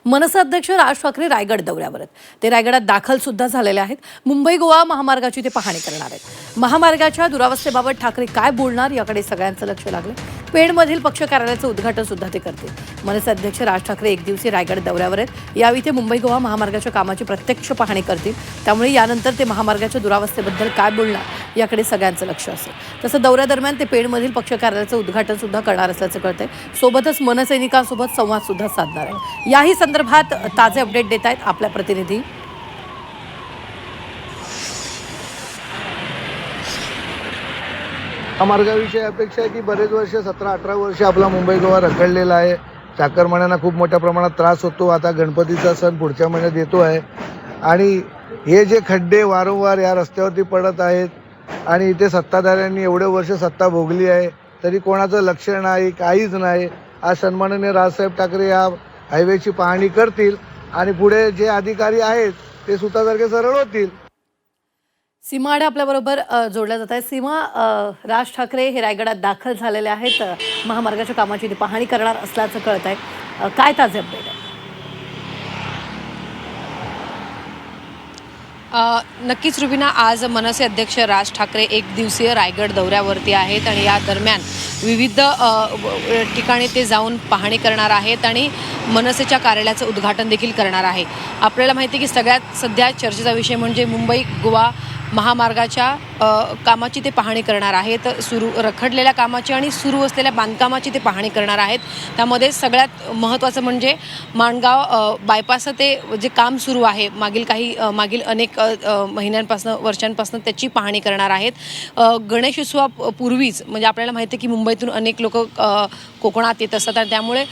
मनसे अध्यक्ष राज ठाकरे रायगड दौऱ्यावर आहेत। ते रायगडात दाखल सुद्धा झालेले आहेत। मुंबई गोवा महामार्गाची ते पाहणी करणार आहेत। महामार्गाच्या दुरावस्थेबाबत ठाकरे काय बोलणार याकडे सगळ्यांचं लक्ष लागलं। पेणमधील पक्ष कार्यालयाचं उद्घाटन सुद्धा ते करतील। मनसे अध्यक्ष राज ठाकरे एक दिवसीय रायगड दौऱ्यावर आहेत। यावेळी ते मुंबई गोवा महामार्गाच्या कामाची प्रत्यक्ष पाहणी करतील। त्यामुळे यानंतर ते महामार्गाच्या दुरावस्थेबद्दल काय बोलणार याकडे सगळ्यांचं लक्ष असेल। तसं दौऱ्यादरम्यान ते पेणमधील पक्ष कार्यालयाचं उद्घाटन सुद्धा करणार असल्याचं कळतंय। सोबतच मनसैनिकांसोबत संवाद सुद्धा साधणार आहे। याही संदर्भात ताजे अपडेट देत आहेत आपल्या प्रतिनिधी। महामार्गाविषयी अपेक्षा आहे की बरेच वर्ष 17-18 वर्ष आपला मुंबई गोवा रखडलेला आहे। चाकरमान्यांना खूप मोठ्या प्रमाणात त्रास होतो। आता गणपतीचा सण पुढच्या महिन्यात येतो आहे आणि हे जे खड्डे वारंवार या रस्त्यावरती पडत आहेत आणि इथे सत्ताधाऱ्यांनी एवढे वर्ष सत्ता भोगली आहे तरी कोणाचं लक्ष नाही, काहीच नाही। आज सन्माननीय राजसाहेब ठाकरे या हायवेची पाहणी करतील आणि पुढे जे अधिकारी आहेत ते सुतासारखे सरळ होतील। सीमा आडे आपल्याबरोबर जोडल्या जात आहेत। सीमा, राज ठाकरे हे रायगडात दाखल झालेले आहेत। महामार्गाच्या कामाची ते पाहणी करणार असल्याचं कळत आहे। काय ताजे अपडेट आहे? नक्कीच रुबीना, आज मनसे अध्यक्ष राज ठाकरे एक दिवसीय रायगड दौऱ्यावरती आहेत आणि या दरम्यान विविध ठिकाणी ते जाऊन पाहणी करणार आहेत आणि मनसेच्या कार्यालयाचं उद्घाटन देखील करणार आहे। आपल्याला माहिती आहे की सगळ्यात सध्या चर्चेचा विषय म्हणजे मुंबई गोवा महामार्गाच्या कामाची ते पाहणी करणार आहेत। रखडलेल्या कामाची आणि सुरू असलेल्या बांधकामाची ते पाहणी करणार आहेत। त्यामध्ये सगळ्यात महत्त्वाचं म्हणजे माणगाव बायपासचं ते जे काम सुरू आहे मागील अनेक महिन्यांपासून वर्षांपासून त्याची पाहणी करणार आहेत। गणेशोत्सवापूर्वीच म्हणजे आपल्याला माहिती आहे की मुंबईतून अनेक लोक कोकणात येत असतात आणि त्यामुळे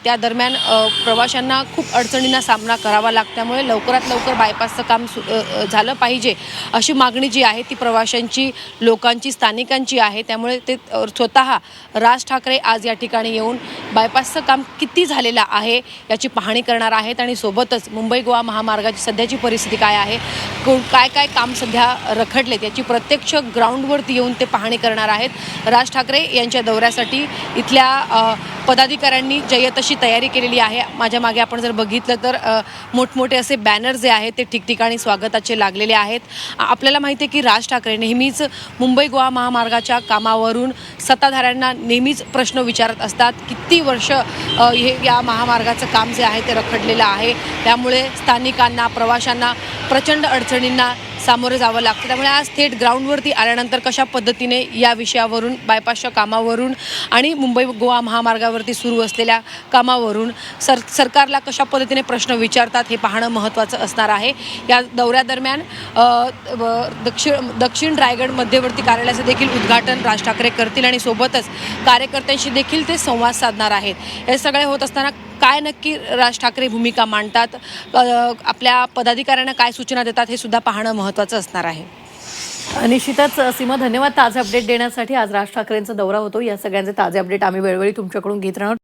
त्या दरम्यान प्रवाशांना खूप अडचणींना सामना करावा लागतो। त्यामुळे लवकरात लवकर बायपासचं काम झालं पाहिजे अशी मागणी जी आहे ती प्रवाशांची, लोकांची, स्थानिकांची आहे। त्यामुळे ते स्वतः राज ठाकरे आज या ठिकाणी येऊन बायपासचं काम किती झालेलं आहे याची पाहणी करणार आहेत आणि सोबतच मुंबई गोवा महामार्गाची सध्याची परिस्थिती काय आहे, काय काम सध्या रखडलेत याची प्रत्यक्ष ग्राउंडवरती येऊन ते पाहणी करणार आहेत। राज ठाकरे यांच्या दौऱ्यासाठी इथल्या पदाधिकाऱ्यांनी जय्यत तयारी केलेली आहे। माझ्या मागे आपण जर बघितलं तर मोठमोठे असे बॅनर जे आहेत ते ठिकठिकाणी स्वागताचे लागलेले आहेत। आपल्याला माहिती आहे की राज ठाकरे नेहमीच मुंबई गोवा महामार्गाच्या कामावरून सत्ताधाऱ्यांना नेहमीच प्रश्न विचारत असतात। किती वर्ष हे या महामार्गाचं काम जे आहे ते रखडलेलं आहे, त्यामुळे स्थानिकांना, प्रवाशांना प्रचंड अडचणींना सामोरं जावं लागतं। त्यामुळे आज थेट ग्राउंडवरती आल्यानंतर कशा पद्धतीने या विषयावरून, बायपासच्या कामावरून आणि मुंबई गोवा महामार्गावरती सुरू असलेल्या कामावरून सरकारला कशा पद्धतीने प्रश्न विचारतात हे पाहणं महत्त्वाचं असणार आहे। या दौऱ्यादरम्यान दक्षिण रायगड मध्यवर्ती कार्यालयाचं देखील उद्घाटन राज ठाकरे करतील आणि सोबतच कार्यकर्त्यांशी देखील ते संवाद साधणार आहेत। हे सगळे होत असताना काय नक्की राज ठाकरे भूमिका मांडतात, आपल्या पदाधिकाऱ्यांना काय सूचना देतात हे सुद्धा पाहणं महत्त्वाचं असणार आहे। निश्चितच सीमा, धन्यवाद ताजे अपडेट देण्यासाठी। आज राज ठाकरेंचा दौरा होतो, या सगळ्यांचे ताजे अपडेट आम्ही वेळोवेळी तुमच्याकडून घेत राहणार।